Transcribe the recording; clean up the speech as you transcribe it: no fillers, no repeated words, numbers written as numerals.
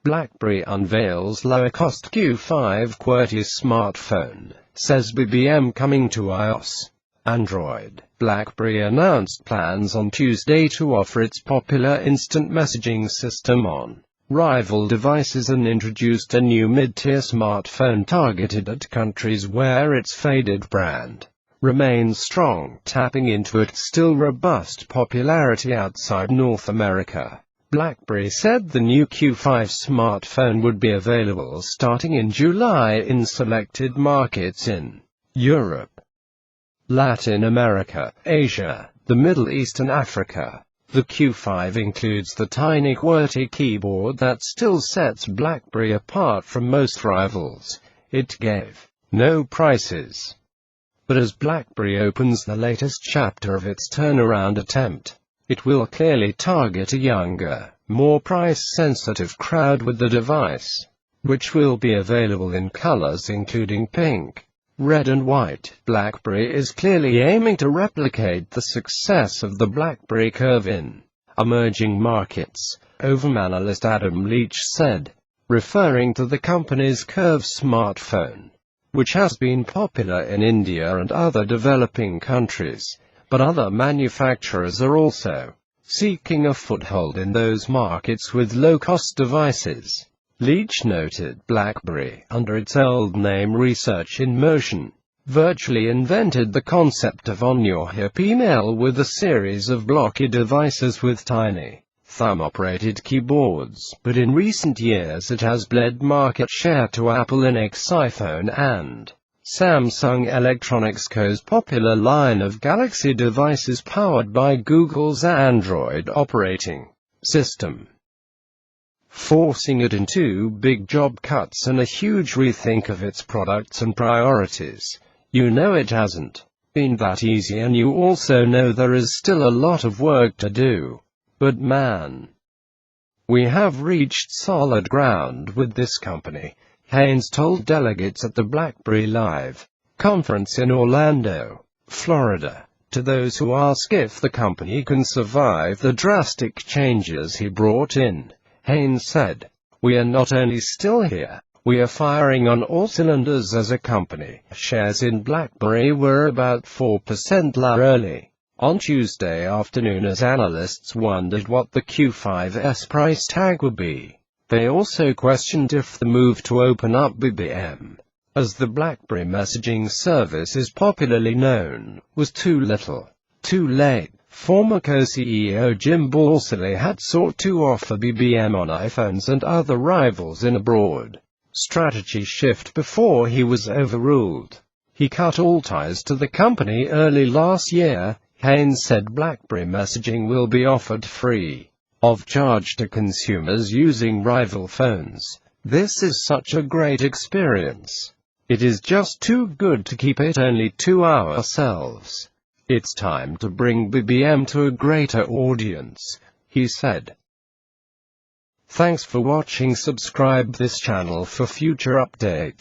BlackBerry unveils lower-cost Q5 QWERTY smartphone, says BBM coming to iOS. Android. BlackBerry announced plans on Tuesday to offer its popular instant messaging system on rival devices and introduced a new mid-tier smartphone targeted at countries where its faded brand remains strong, tapping into its still robust popularity outside North America. BlackBerry said the new Q5 smartphone would be available starting in July in selected markets in Europe, Latin America, Asia, the Middle East and Africa. The Q5 includes the tiny QWERTY keyboard that still sets BlackBerry apart from most rivals. It gave no prices. But as BlackBerry opens the latest chapter of its turnaround attempt, it will clearly target a younger, more price-sensitive crowd with the device, which will be available in colors including pink, red and white. BlackBerry is clearly aiming to replicate the success of the BlackBerry Curve in emerging markets, Ovum analyst Adam Leach said, referring to the company's Curve smartphone, which has been popular in India and other developing countries. But other manufacturers are also seeking a foothold in those markets with low-cost devices. Leach noted BlackBerry, under its old name Research in Motion, virtually invented the concept of on-your-hip email with a series of blocky devices with tiny, thumb-operated keyboards. But in recent years it has bled market share to Apple Linux iPhone and Samsung Electronics Co's popular line of Galaxy devices powered by Google's Android operating system, forcing it into big job cuts and a huge rethink of its products and priorities. You know it hasn't been that easy, and you also know there is still a lot of work to do. But man, we have reached solid ground with this company, Haynes told delegates at the BlackBerry Live conference in Orlando, Florida. To those who ask if the company can survive the drastic changes he brought in, Haynes said, "We are not only still here, we are firing on all cylinders as a company." Shares in BlackBerry were about 4% lower early on Tuesday afternoon as analysts wondered what the Q5's price tag would be. They also questioned if the move to open up BBM, as the BlackBerry messaging service is popularly known, was too little, too late. Former co-CEO Jim Balsillie had sought to offer BBM on iPhones and other rivals in a broad strategy shift before he was overruled. He cut all ties to the company early last year. Haynes said BlackBerry messaging will be offered free of charge to consumers using rival phones. "This is such a great experience. It is just too good to keep it only to ourselves. It's time to bring BBM to a greater audience," he said. Thanks for watching. Subscribe this channel for future updates.